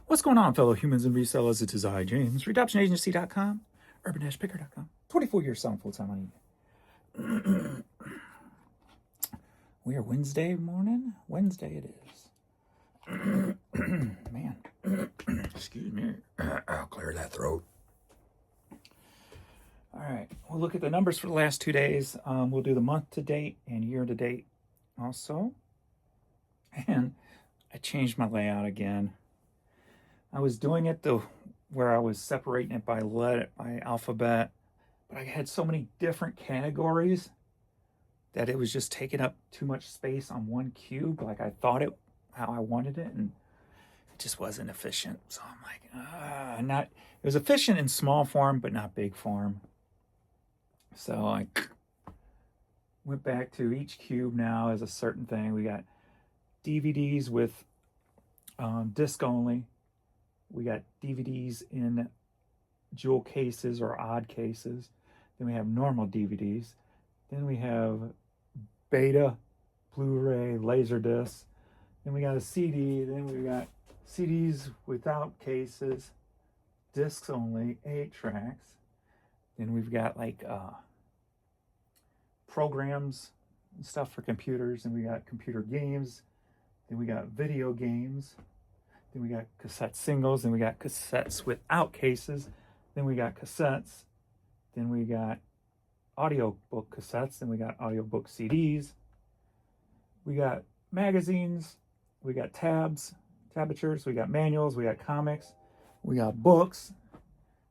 What's going on, fellow humans and resellers? It is I, James, redoptionagency.com, urban-picker.com, 24 years selling full-time on eBay. We are Wednesday morning. Wednesday it is. Man, excuse me. I'll clear that throat. All right, we'll look at the numbers for the last 2 days. We'll do the month to date and year to date also. And I changed my layout again. I was doing it where I was separating it by alphabet, but I had so many different categories that it was just taking up too much space on one cube, like I thought it, how I wanted it, and it just wasn't efficient. So I'm like, it was efficient in small form, but not big form. So I went back to each cube now as a certain thing. We got DVDs with disc only. We got DVDs in jewel cases or odd cases. Then we have normal DVDs. Then we have beta, Blu-ray, Laserdisc. Then we got a CD. Then we got CDs without cases, discs only, 8 tracks. Then we've got like programs and stuff for computers. And we got computer games. Then we got video games. Then we got cassette singles. Then we got cassettes without cases. Then we got cassettes. Then we got audiobook cassettes. Then we got audiobook CDs. We got magazines. We got tablatures. We got manuals. We got comics. We got books.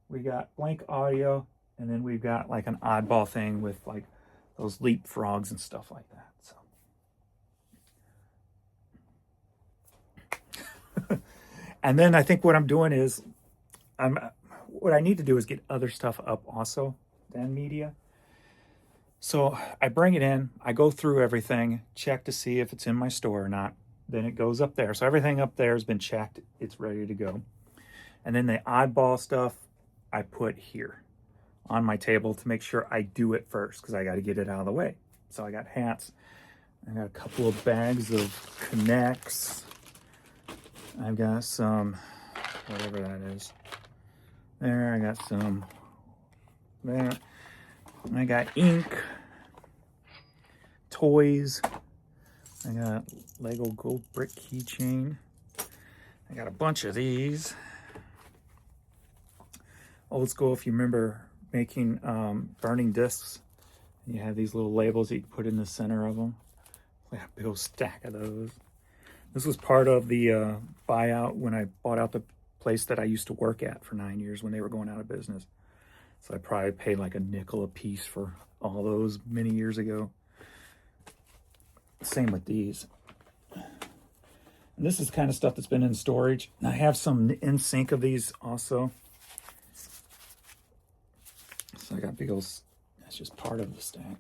We got blank audio. And then we've got like an oddball thing with like those leapfrogs and stuff like that. So. And then I think what I'm doing is, what I need to do is get other stuff up also than media. So I bring it in, I go through everything, check to see if it's in my store or not. Then it goes up there. So everything up there has been checked, it's ready to go. And then the oddball stuff I put here on my table to make sure I do it first, because I got to get it out of the way. So I got hats, I got a couple of bags of Connects. I've got some, whatever that is. There, I got some, there. I got ink, toys. I got Lego gold brick keychain. I got a bunch of these. Old school, if you remember making burning discs. You have these little labels that you can put in the center of them. I got a big old stack of those. This was part of the buyout when I bought out the place that I used to work at for 9 years when they were going out of business. So I probably paid like a nickel a piece for all those many years ago. Same with these. And this is kind of stuff that's been in storage. And I have some in sync of these also. So I got big old, that's just part of the stack.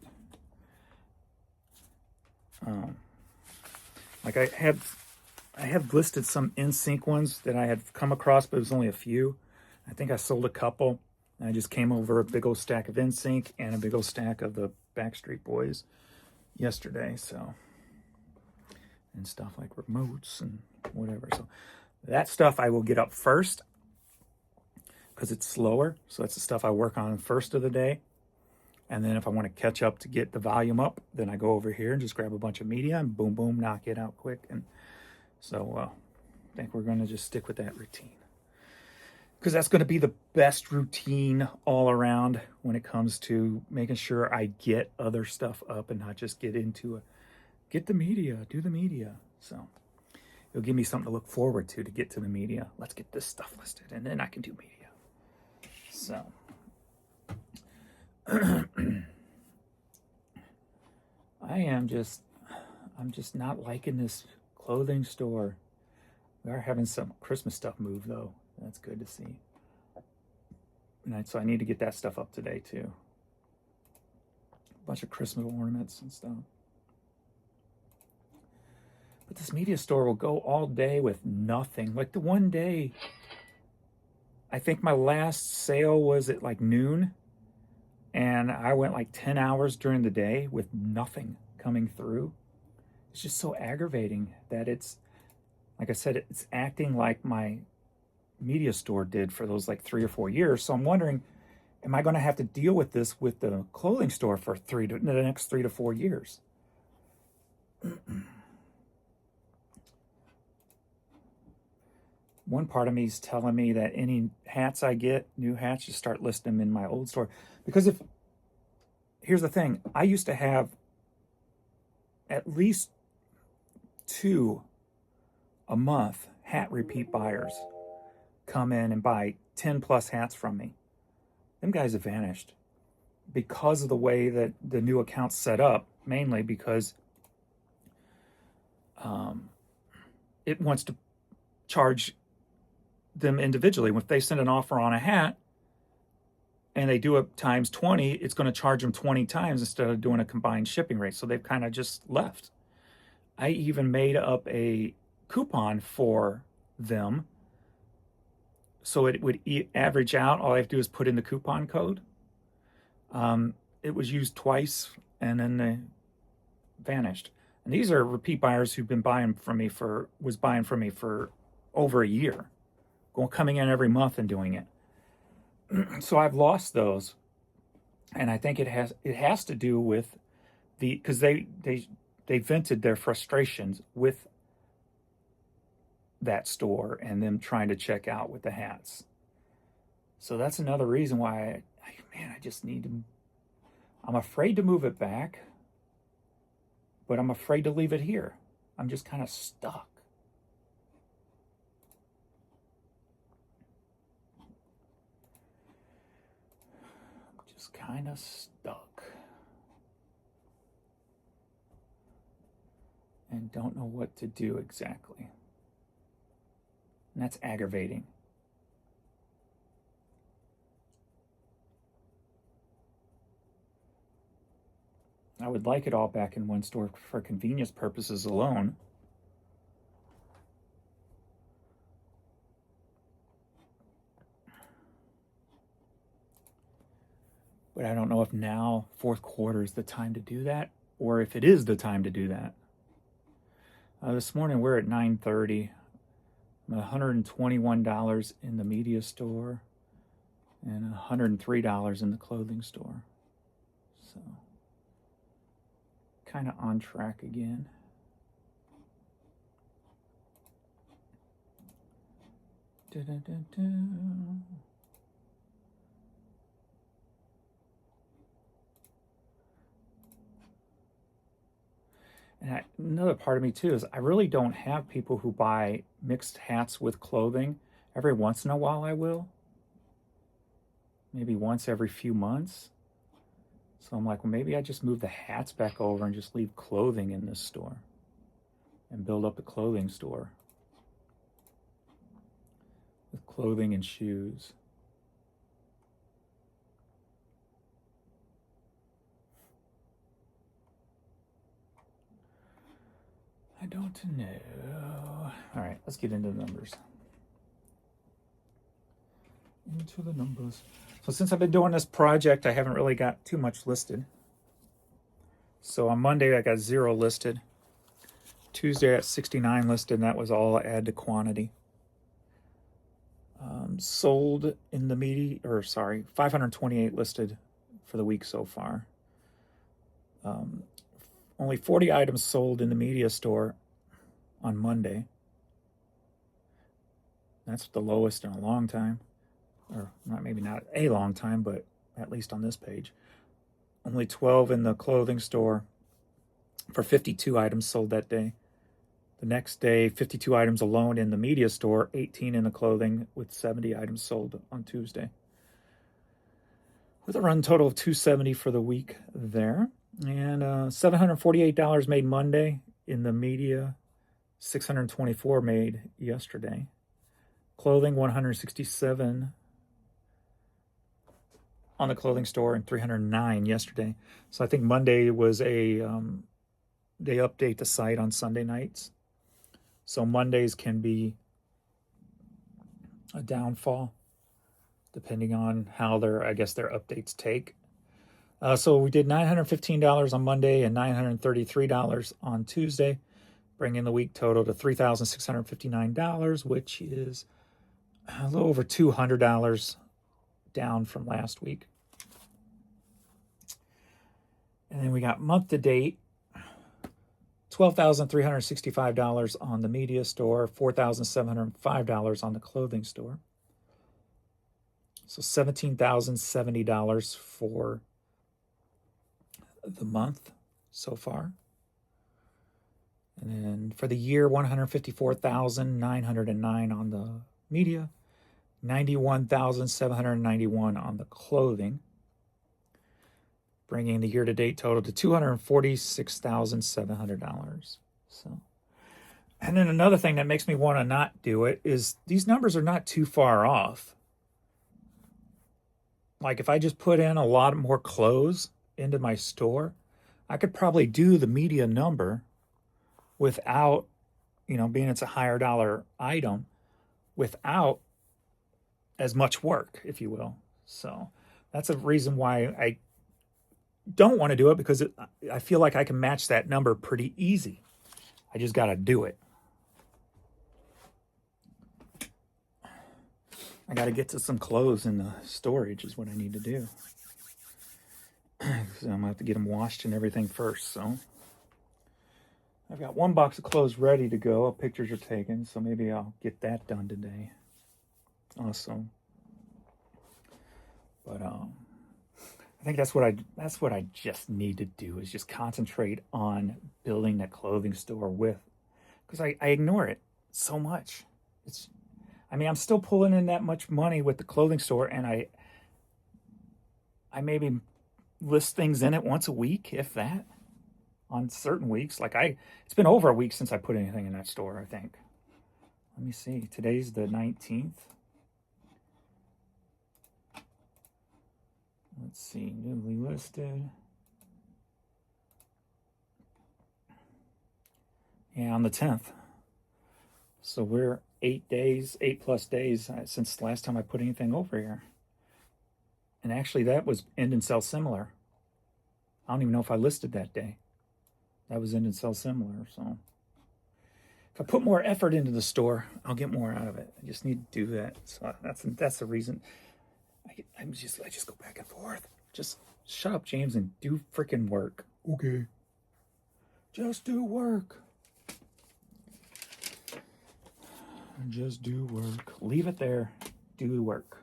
Like I have listed some in sync ones that I had come across, but it was only a few. I think I sold a couple. And I just came over a big old stack of in sync and a big old stack of the Backstreet Boys yesterday. So, and stuff like remotes and whatever. So that stuff I will get up first because it's slower. So that's the stuff I work on first of the day. And then if I want to catch up to get the volume up, then I go over here and just grab a bunch of media and boom, boom, knock it out quick. And so I think we're going to just stick with that routine, because that's going to be the best routine all around when it comes to making sure I get other stuff up and not just get the media, do the media. So it'll give me something to look forward to get to the media. Let's get this stuff listed and then I can do media. So I'm just not liking this clothing store. We are having some Christmas stuff move though. That's good to see. And so I need to get that stuff up today too. A bunch of Christmas ornaments and stuff. But this media store will go all day with nothing. Like the one day, I think my last sale was at like noon. And I went like 10 hours during the day with nothing coming through. It's just so aggravating that it's, like I said, it's acting like my media store did for those like 3 or 4 years. So I'm wondering, am I going to have to deal with this with the clothing store for the next 3 to 4 years? One part of me is telling me that any hats I get, new hats, just start listing them in my old store. Because here's the thing, I used to have at least 2 a month hat repeat buyers come in and buy 10 plus hats from me. Them guys have vanished because of the way that the new account's set up, mainly because it wants to charge them individually. If they send an offer on a hat and they do it times 20, it's going to charge them 20 times instead of doing a combined shipping rate. So they've kind of just left. I even made up a coupon for them so it would average out. All I have to do is put in the coupon code. It was used twice and then they vanished. And these are repeat buyers who've been buying from me for over a year, coming in every month and doing it. So I've lost those, and I think it has to do with because they vented their frustrations with that store and them trying to check out with the hats. So that's another reason why I just need to. I'm afraid to move it back, but I'm afraid to leave it here. I'm just kind of stuck. Kind of stuck and don't know what to do exactly, and that's aggravating. I would like it all back in one store for convenience purposes alone. But I don't know if now, fourth quarter, is the time to do that, or if it is the time to do that. This morning we're at 9:30. I'm $121 in the media store and $103 in the clothing store. So, kind of on track again. And another part of me too is I really don't have people who buy mixed hats with clothing. Every once in a while I will. Maybe once every few months. So I'm like, well, maybe I just move the hats back over and just leave clothing in this store and build up the clothing store with clothing and shoes. I don't know. All right, let's get into the numbers. So since I've been doing this project, I haven't really got too much listed. So on Monday, I got 0 listed. Tuesday, I got 69 listed, and that was all add to quantity. Sold in the media, 528 listed for the week so far. Only 40 items sold in the media store on Monday. That's the lowest in a long time. Or maybe not a long time, but at least on this page. Only 12 in the clothing store for 52 items sold that day. The next day, 52 items alone in the media store, 18 in the clothing, with 70 items sold on Tuesday. With a run total of $270 for the week there. And $748 made Monday in the media, $624 made yesterday. Clothing, $167 on the clothing store and $309 yesterday. So I think Monday was they update the site on Sunday nights. So Mondays can be a downfall depending on how their updates take. So we did $915 on Monday and $933 on Tuesday, bringing the week total to $3,659, which is a little over $200 down from last week. And then we got month to date, $12,365 on the media store, $4,705 on the clothing store. So $17,070 for the month so far. And then for the year, $154,909 on the media, $91,791 on the clothing, bringing the year-to-date total to $246,700. So, and then another thing that makes me want to not do it is these numbers are not too far off. Like if I just put in a lot more clothes into my store, I could probably do the media number without, being it's a higher dollar item, without as much work, if you will. So that's a reason why I don't want to do it, because I feel like I can match that number pretty easy. I just got to do it. I got to get to some clothes in the storage is what I need to do. So I'm going to have to get them washed and everything first. So I've got one box of clothes ready to go. Pictures are taken, so maybe I'll get that done today also. But I think that's what I just need to do, is just concentrate on building that clothing store because I ignore it so much. I'm still pulling in that much money with the clothing store, and I maybe list things in it once a week, if that, on certain weeks. It's been over a week since I put anything in that store, I think. Let me see. Today's the 19th. Let's see, newly listed. Yeah, on the 10th. So we're 8+ days since the last time I put anything over here. And actually that was end and sell similar. I don't even know if I listed that day. That was end and sell similar. So if I put more effort into the store, I'll get more out of it. I just need to do that. So that's the reason. I just go back and forth. Just shut up, James, and do freaking work. Okay. Just do work. Just do work. Leave it there. Do work.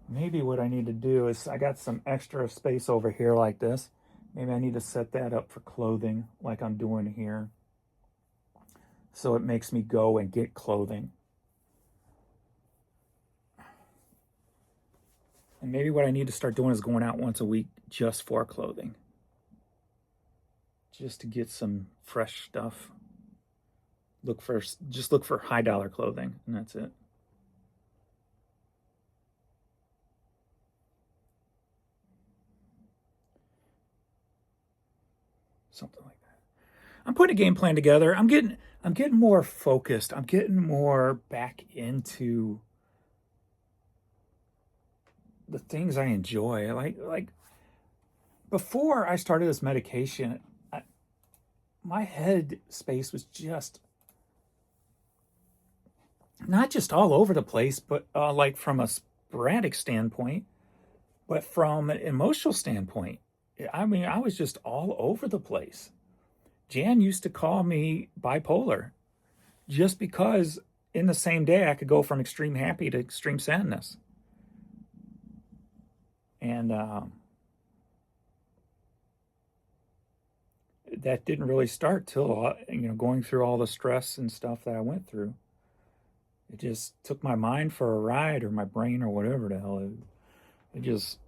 Maybe what I need to do is, I got some extra space over here like this. Maybe I need to set that up for clothing like I'm doing here. So it makes me go and get clothing. And maybe what I need to start doing is going out once a week just for clothing. Just to get some fresh stuff. Just look for high dollar clothing, and that's it. Something like that. I'm putting a game plan together. I'm getting more focused. I'm getting more back into the things I enjoy. Like before I started this medication, my head space was just not just all over the place, but like from a sporadic standpoint, but from an emotional standpoint. I was just all over the place. Jan used to call me bipolar just because in the same day I could go from extreme happy to extreme sadness. And that didn't really start till, going through all the stress and stuff that I went through. It just took my mind for a ride, or my brain, or whatever the hell. It just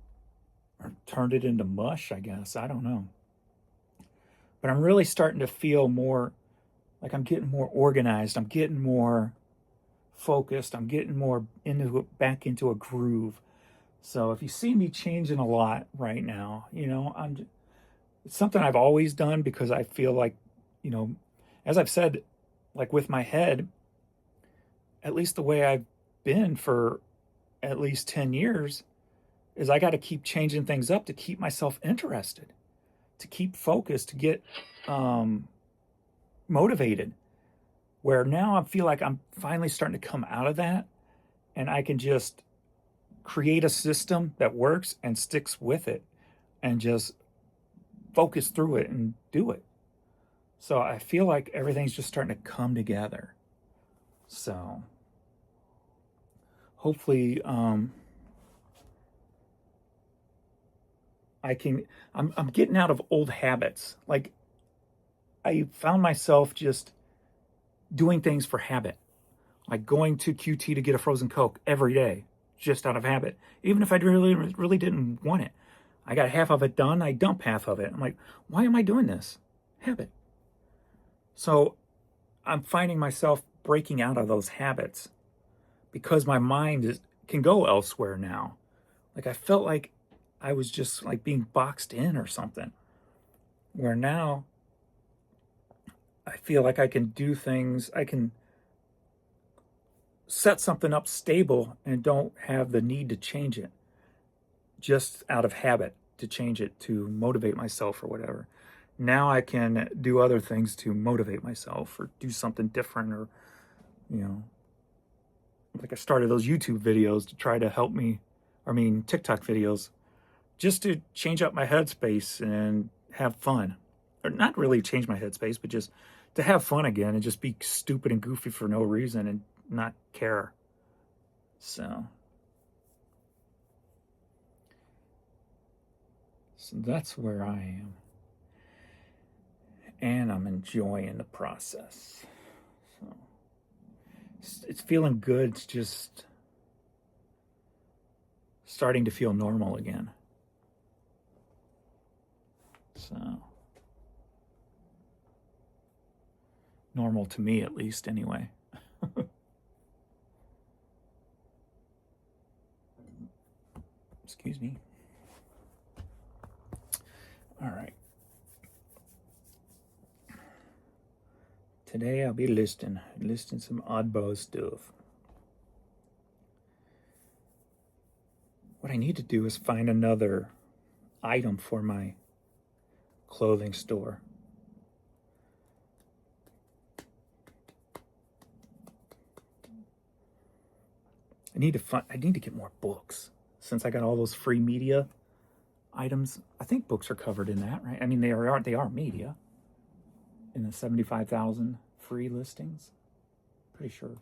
turned it into mush, I guess. I don't know. But I'm really starting to feel more like I'm getting more organized. I'm getting more focused. I'm getting more back into a groove. So if you see me changing a lot right now, it's something I've always done, because I feel like, as I've said, like with my head, at least the way I've been for at least 10 years, is I got to keep changing things up to keep myself interested, to keep focused, to get motivated. where now I feel like I'm finally starting to come out of that, and I can just create a system that works and sticks with it and just focus through it and do it. So I feel like everything's just starting to come together. So hopefully I'm getting out of old habits. Like I found myself just doing things for habit. Like going to QT to get a frozen Coke every day, just out of habit. Even if I really didn't want it. I got half of it done, I dump half of it. I'm like, why am I doing this? Habit. So I'm finding myself breaking out of those habits because my mind can go elsewhere now. Like I felt like I was just like being boxed in or something. Where now I feel like I can do things, I can set something up stable and don't have the need to change it just out of habit, to change it to motivate myself or whatever. Now I can do other things to motivate myself or do something different, or like I started those YouTube videos to try to help me, TikTok videos, just to change up my headspace and have fun. Or not really change my headspace, but just to have fun again and just be stupid and goofy for no reason and not care. So that's where I am. And I'm enjoying the process. So it's feeling good. It's just starting to feel normal again. So normal to me, at least, anyway. Excuse me. All right. Today I'll be listing some oddball stuff. What I need to do is find another item for my clothing store. I need to get more books. Since I got all those free media items, I think books are covered in that, right? I mean, they are media in the 75,000 free listings. Pretty sure.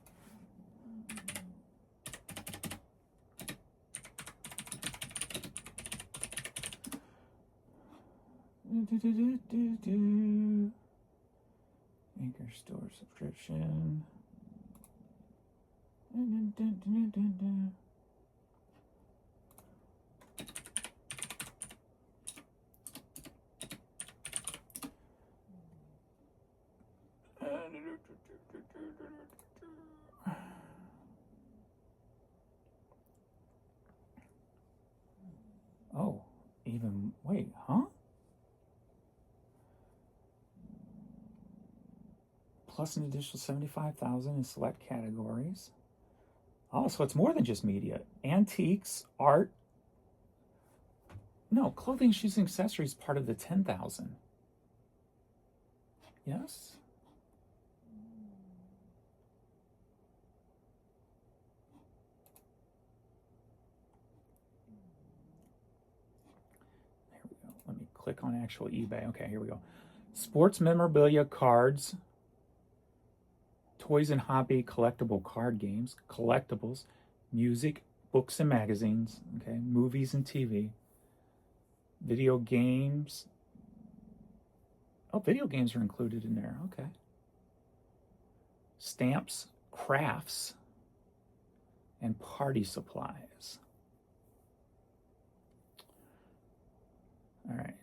Anchor store subscription. Oh, wait, huh? Plus an additional 75,000 in select categories. Oh, so it's more than just media. Antiques, art. No, clothing, shoes, and accessories part of the 10,000. Yes? There we go. Let me click on actual eBay. Okay, here we go. Sports memorabilia, cards, toys and hobby, collectible card games, collectibles, music, books and magazines, okay, movies and TV, video games. Oh, video games are included in there. Okay. Stamps, crafts, and party supplies. All right.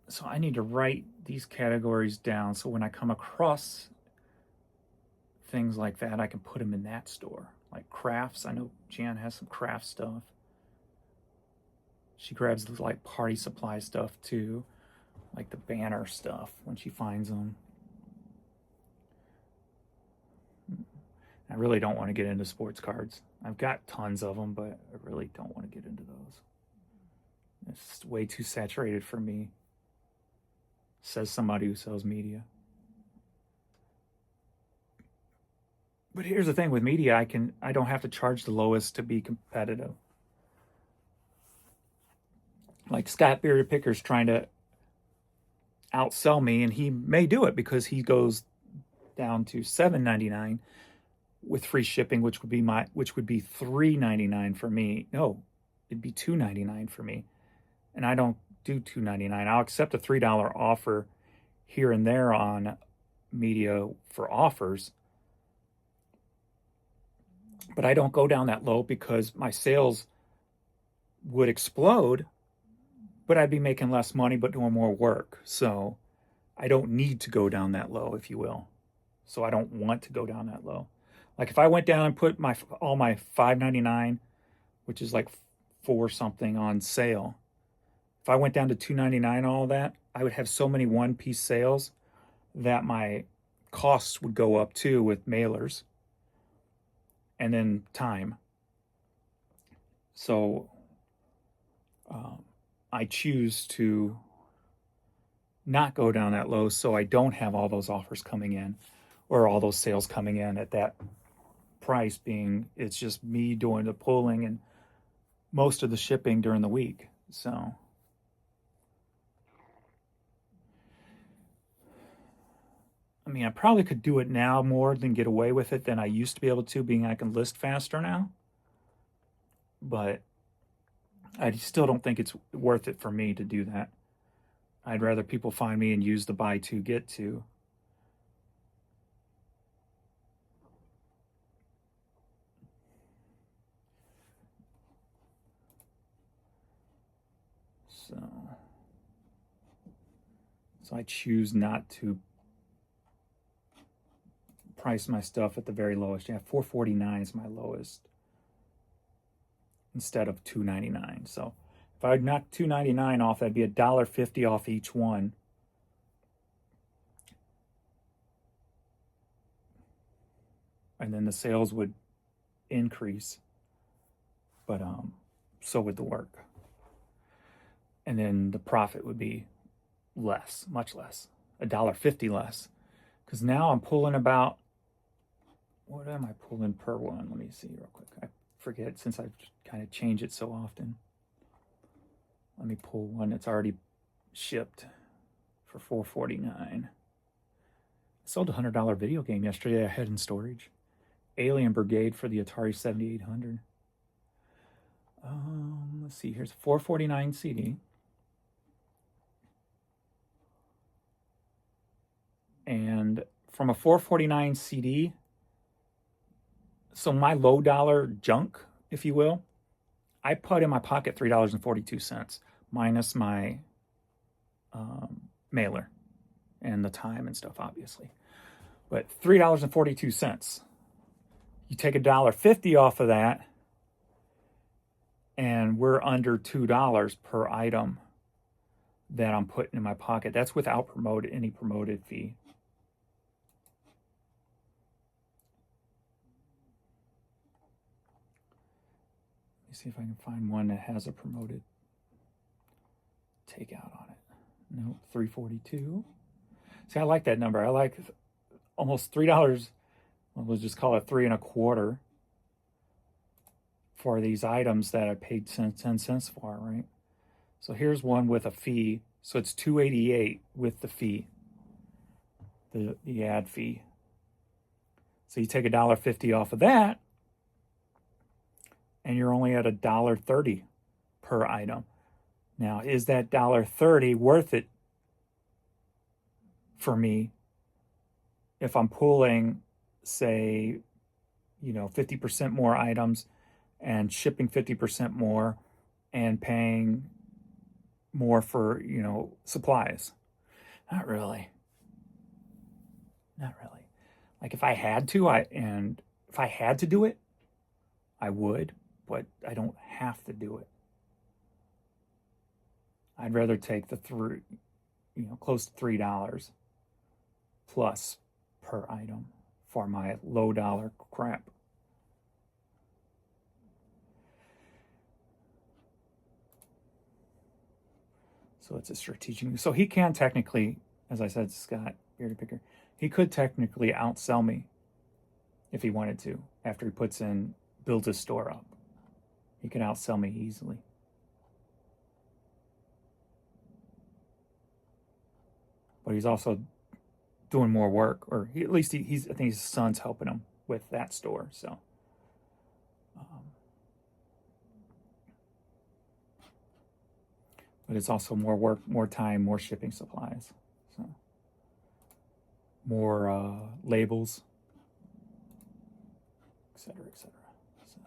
So I need to write these categories down so when I come across things like that, I can put them in that store. Like crafts. I know Jan has some craft stuff. She grabs the like party supply stuff too, like the banner stuff when she finds them. I really don't want to get into sports cards. I've got tons of them, but I really don't want to get into those. It's way too saturated for me, says somebody who sells media. But here's the thing with media, I don't have to charge the lowest to be competitive. Like Scott Bearded Picker's trying to outsell me, and he may do it because he goes down to $7.99 with free shipping, which would be $3.99 for me. No, it'd be $2.99 for me, and I don't do $2.99. I'll accept a $3 offer here and there on media for offers, but I don't go down that low because my sales would explode, but I'd be making less money but doing more work. So I don't need to go down that low, if you will. So I don't want to go down that low. Like if I went down and put all my $5.99, which is like four something on sale, if I went down to $2.99, all that, I would have so many one-piece sales that my costs would go up too with mailers and then time. So I choose to not go down that low so I don't have all those offers coming in or all those sales coming in at that price being, it's just me doing the pulling and most of the shipping during the week. So I mean, I probably could do it now more than get away with it than I used to be able to, being I can list faster now. But I still don't think it's worth it for me to do that. I'd rather people find me and use the buy two, get two. So I choose not to price my stuff at the very lowest. Yeah, $4.49 is my lowest instead of $2.99. So if I'd knock $2.99 off, that'd be $1.50 off each one. And then the sales would increase, but so would the work. And then the profit would be less, much less, $1.50 less. Because now I'm pulling about, what am I pulling per one? Let me see real quick. I forget since I've kind of changed it so often. Let me pull one that's already shipped for $4.49. I sold a $100 video game yesterday I had in storage. Alien Brigade for the Atari 7800. Let's see, here's a $4.49 CD. And from a $4.49 CD, so my low dollar junk, if you will, I put in my pocket $3.42 minus my mailer and the time and stuff, obviously. But $3.42. You take $1.50 off of that, and we're under $2 per item that I'm putting in my pocket. That's without any promoted fee. Let me see if I can find one that has a promoted takeout on it. Nope, $3.42. See, I like that number. I like almost $3. We'll just call it $3.25 for these items that I paid 10 cents for, right? So here's one with a fee. So it's $2.88 with the fee, the ad fee. So you take $1.50 off of that, and you're only at $1.30 per item. Now, is that $1.30 worth it for me if I'm pulling, say, 50% more items and shipping 50% more and paying more for, supplies? Not really. Like if I had to, if I had to do it, I would, but I don't have to do it. I'd rather take the close to $3 plus per item for my low dollar crap. So it's a strategic. So he can technically, as I said, Scott Bearded Picker, he could technically outsell me if he wanted to. After he builds his store up, he can outsell me easily. But he's also doing more work, or at least I think his son's helping him with that store. So, but it's also more work, more time, more shipping supplies, so more labels, etc., etc. So,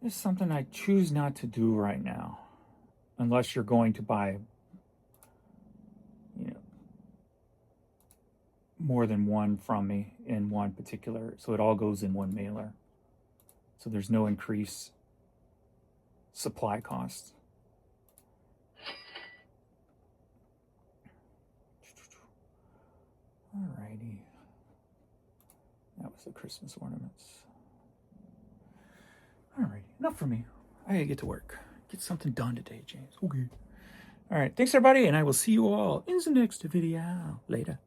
this is something I choose not to do right now, unless you're going to buy, more than one from me in one particular, so it all goes in one mailer. So there's no increased supply costs. Alrighty. That was the Christmas ornaments. Alrighty, enough for me. I gotta get to work. Get something done today, James. Okay. Alright, thanks everybody, and I will see you all in the next video. Later.